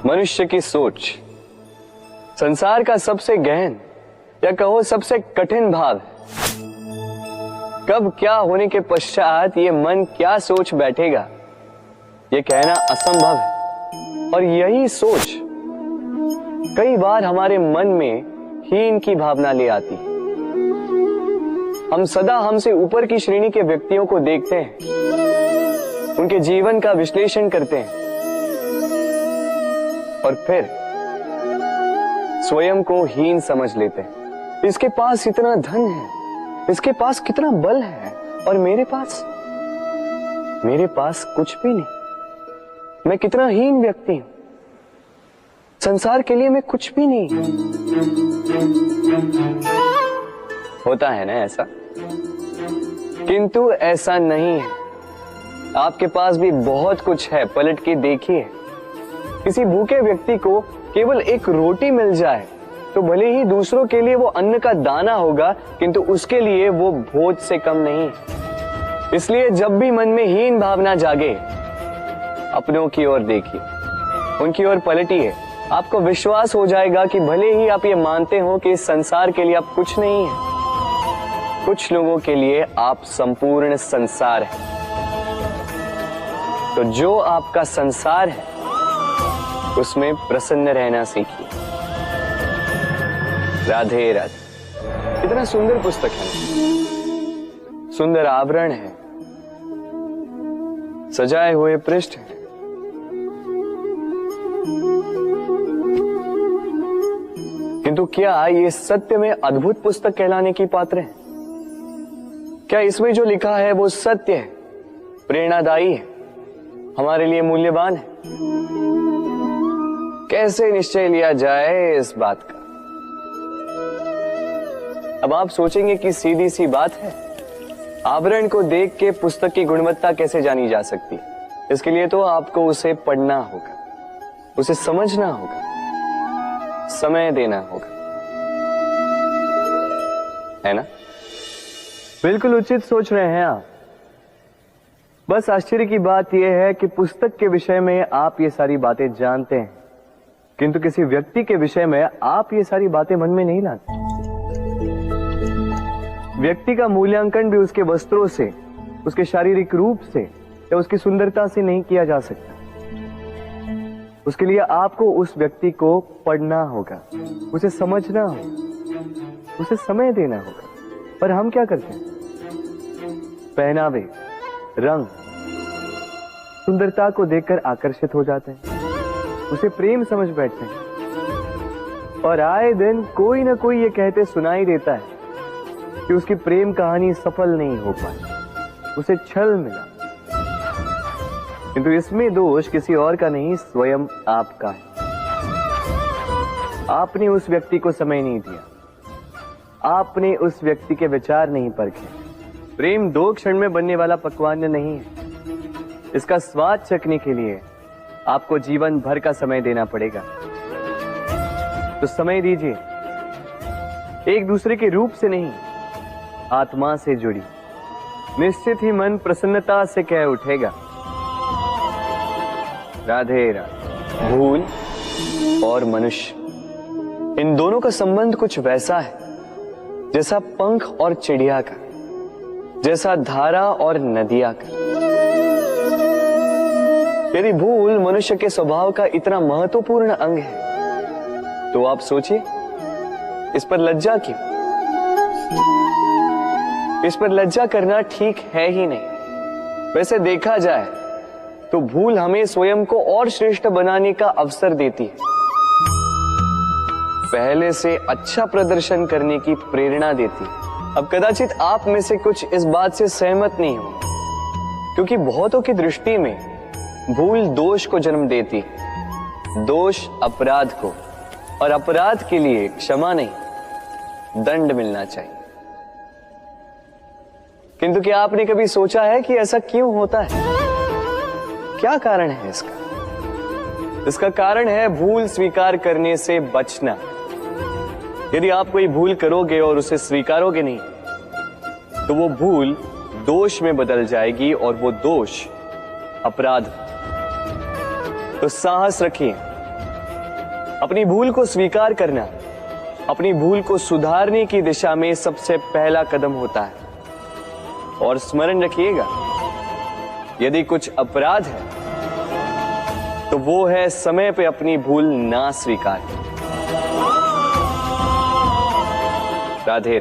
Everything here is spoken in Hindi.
मनुष्य की सोच संसार का सबसे गहन या कहो सबसे कठिन भाव है। कब क्या होने के पश्चात ये मन क्या सोच बैठेगा ये कहना असंभव है। और यही सोच कई बार हमारे मन में हीन की भावना ले आती है। हम सदा हमसे ऊपर की श्रेणी के व्यक्तियों को देखते हैं, उनके जीवन का विश्लेषण करते हैं और फिर स्वयं को हीन समझ लेते हैं। इसके पास इतना धन है, इसके पास कितना बल है और मेरे पास कुछ भी नहीं। मैं कितना हीन व्यक्ति हूं, संसार के लिए मैं कुछ भी नहीं। होता है ना ऐसा, किंतु ऐसा नहीं है। आपके पास भी बहुत कुछ है, पलट के देखिए। किसी भूखे व्यक्ति को केवल एक रोटी मिल जाए तो भले ही दूसरों के लिए वो अन्न का दाना होगा, किंतु उसके लिए वो भोज से कम नहीं। इसलिए जब भी मन में हीन भावना जागे, अपनों की ओर देखिए, उनकी ओर पलटिए। आपको विश्वास हो जाएगा कि भले ही आप ये मानते हो कि इस संसार के लिए आप कुछ नहीं है, कुछ लोगों के लिए आप संपूर्ण संसार है। तो जो आपका संसार है उसमें प्रसन्न रहना सीखिए। राधे राधे। कितना सुंदर पुस्तक है, सुंदर आवरण है, सजाए हुए पृष्ठ है। किंतु क्या ये सत्य में अद्भुत पुस्तक कहलाने की पात्र है? क्या इसमें जो लिखा है वो सत्य है, प्रेरणादायी है, हमारे लिए मूल्यवान है? कैसे निश्चय लिया जाए इस बात का? अब आप सोचेंगे कि सीधी सी बात है, आवरण को देख के पुस्तक की गुणवत्ता कैसे जानी जा सकती? इसके लिए तो आपको उसे पढ़ना होगा, उसे समझना होगा, समय देना होगा, है ना? बिल्कुल उचित सोच रहे हैं आप। बस आश्चर्य की बात यह है कि पुस्तक के विषय में आप ये सारी बातें जानते हैं, किंतु किसी व्यक्ति के विषय में आप ये सारी बातें मन में नहीं लाते। व्यक्ति का मूल्यांकन भी उसके वस्त्रों से, उसके शारीरिक रूप से या उसकी सुंदरता से नहीं किया जा सकता। उसके लिए आपको उस व्यक्ति को पढ़ना होगा, उसे समझना होगा, उसे समय देना होगा। पर हम क्या करते हैं? पहनावे, रंग, सुंदरता को देखकर आकर्षित हो जाते हैं, उसे प्रेम समझ बैठते हैं और आए दिन कोई ना कोई ये कहते सुनाई देता है कि उसकी प्रेम कहानी सफल नहीं हो पाई, उसे छल मिला। किंतु इसमें दोष किसी और का नहीं, स्वयं आपका है। आपने उस व्यक्ति को समय नहीं दिया, आपने उस व्यक्ति के विचार नहीं परखे। प्रेम 2 क्षण में बनने वाला पकवान नहीं है। इसका स्वाद चखने के लिए आपको जीवन भर का समय देना पड़ेगा। तो समय दीजिए, एक दूसरे के रूप से नहीं, आत्मा से जुड़ी। निश्चित ही मन प्रसन्नता से कह उठेगा, राधे राधे। भूल और मनुष्य, इन दोनों का संबंध कुछ वैसा है जैसा पंख और चिड़िया का, जैसा धारा और नदिया का। यदि भूल मनुष्य के स्वभाव का इतना महत्वपूर्ण अंग है तो आप सोचिए, इस पर लज्जा क्यों? इस पर लज्जा करना ठीक है ही नहीं। वैसे देखा जाए तो भूल हमें स्वयं को और श्रेष्ठ बनाने का अवसर देती है, पहले से अच्छा प्रदर्शन करने की प्रेरणा देती है। अब कदाचित आप में से कुछ इस बात से सहमत नहीं हो, क्योंकि बहुतों की दृष्टि में भूल दोष को जन्म देती है, दोष अपराध को, और अपराध के लिए क्षमा नहीं, दंड मिलना चाहिए। किंतु क्या आपने कभी सोचा है कि ऐसा क्यों होता है? क्या कारण है इसका? इसका कारण है भूल स्वीकार करने से बचना। यदि आप कोई भूल करोगे और उसे स्वीकारोगे नहीं तो वो भूल दोष में बदल जाएगी और वो दोष अपराध। तो साहस रखिए, अपनी भूल को स्वीकार करना अपनी भूल को सुधारने की दिशा में सबसे पहला कदम होता है। और स्मरण रखिएगा, यदि कुछ अपराध है तो वो है समय पे अपनी भूल ना स्वीकार। राधे।